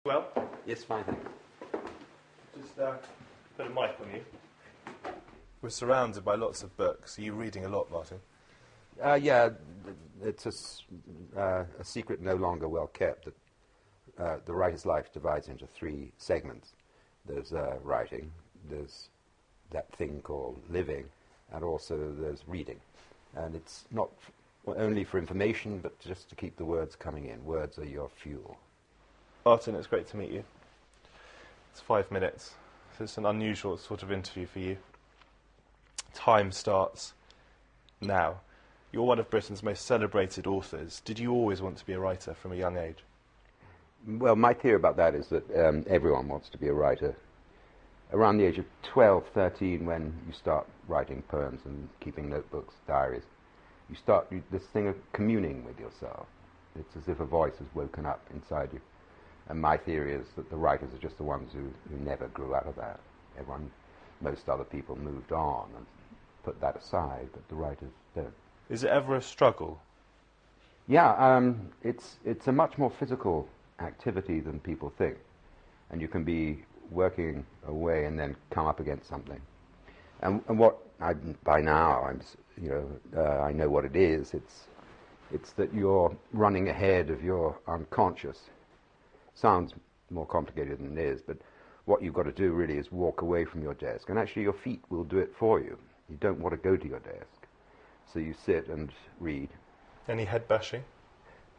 Well, Yes, fine, thanks. just put a mic on you. We're surrounded by lots of books. Are you reading a lot, Martin? Yeah, it's a secret no longer well kept that the writer's life divides into three segments. There's writing, there's that thing called living, and also there's reading. And it's not only for information, but just to keep the words coming in. Words are your fuel. Martin, it's great to meet you. It's 5 minutes, so it's an unusual sort of interview for you. Time starts now. You're one of Britain's most celebrated authors. Did you always want to be a writer from a young age? Well, my theory about that is that everyone wants to be a writer. Around the age of 12, 13, when you start writing poems and keeping notebooks, diaries, you start this thing of communing with yourself. It's as if a voice has woken up inside you. And my theory is that the writers are just the ones who never grew out of that. Most other people moved on and put that aside, but the writers don't. Is it ever a struggle? Yeah, it's a much more physical activity than people think. And you can be working away and then come up against something. And what by now I know what it is. It's that you're running ahead of your unconscious. Sounds more complicated than it is, but what you've got to do really is walk away from your desk, and actually your feet will do it for you. You don't want to go to your desk, so you sit and read. Any head bashing?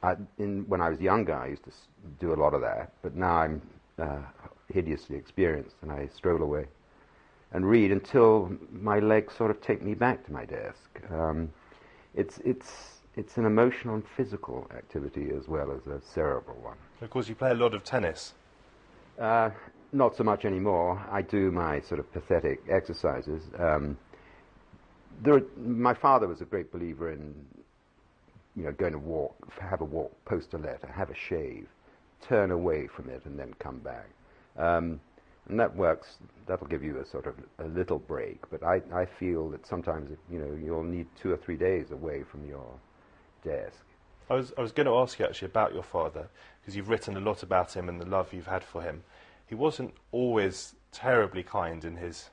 When I was younger, I used to do a lot of that, but now I'm hideously experienced, and I stroll away and read until my legs sort of take me back to my desk. It's an emotional and physical activity as well as a cerebral one. Of course, you play a lot of tennis. Not so much anymore. I do my sort of pathetic exercises. My father was a great believer in, going to walk, have a walk, post a letter, have a shave, turn away from it, and then come back. And that works. That'll give you a sort of a little break. But I feel that sometimes, you'll need 2 or 3 days away from your desk. I was going to ask you actually about your father, because you've written a lot about him and the love you've had for him. He wasn't always terribly kind in his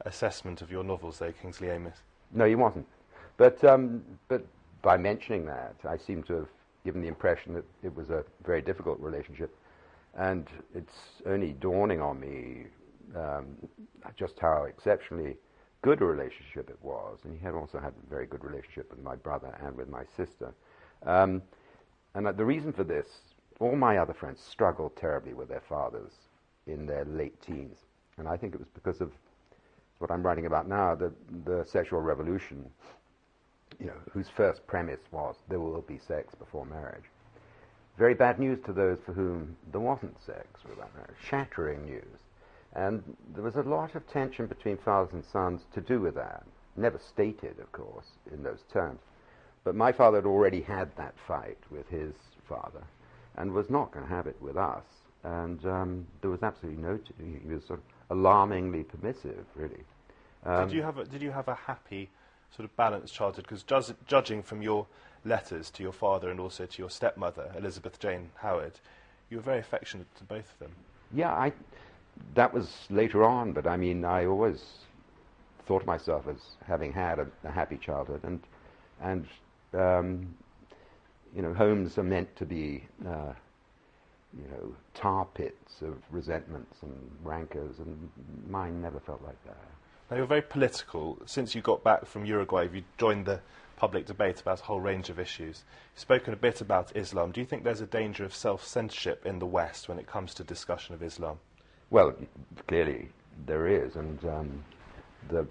assessment of your novels, though, Kingsley Amis. No, he wasn't. But by mentioning that, I seem to have given the impression that it was a very difficult relationship. And it's only dawning on me just how exceptionally good a relationship it was. And he had also had a very good relationship with my brother and with my sister. And the reason for this, all my other friends struggled terribly with their fathers in their late teens. And I think it was because of what I'm writing about now, the sexual revolution, whose first premise was there will be sex before marriage. Very bad news to those for whom there wasn't sex without marriage. Shattering news. And there was a lot of tension between fathers and sons to do with that. Never stated, of course, in those terms. But my father had already had that fight with his father and was not going to have it with us. And there was absolutely he was sort of alarmingly permissive, really. Did you have a happy sort of balanced childhood? Because judging from your letters to your father and also to your stepmother, Elizabeth Jane Howard, you were very affectionate to both of them. Yeah, that was later on, but I mean, I always thought of myself as having had a happy childhood, and homes are meant to be, tar pits of resentments and rancors, and mine never felt like that. Now, you're very political. Since you got back from Uruguay, you joined the public debate about a whole range of issues. You've spoken a bit about Islam. Do you think there's a danger of self-censorship in the West when it comes to discussion of Islam? Well, clearly there is, and the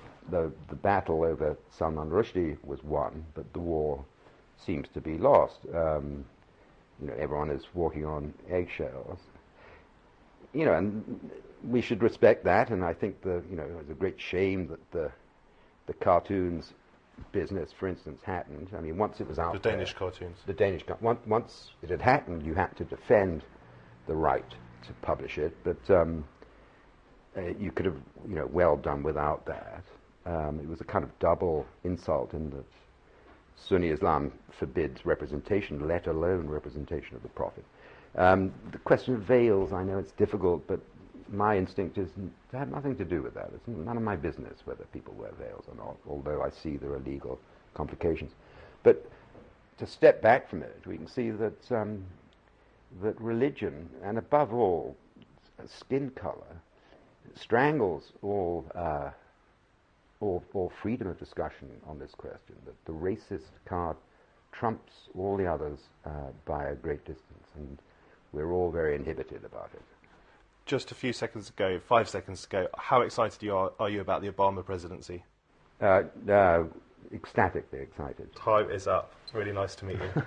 battle over Salman Rushdie was won, but the war seems to be lost. Everyone is walking on eggshells. And we should respect that, and I think it was a great shame that the cartoons business, for instance, happened. I mean, once it was out the Danish cartoons. The Danish once it had happened, you had to defend the right to publish it, but you could have, well done without that. It was a kind of double insult in that Sunni Islam forbids representation, let alone representation of the Prophet. The question of veils, I know it's difficult, but my instinct is to have nothing to do with that. It's none of my business whether people wear veils or not, although I see there are legal complications. But to step back from it, we can see that that religion, and above all, skin color, strangles all freedom of discussion on this question, that the racist card trumps all the others by a great distance, and we're all very inhibited about it. Just a few seconds ago, 5 seconds ago, how excited are you about the Obama presidency? Ecstatically excited. Time is up. Really nice to meet you.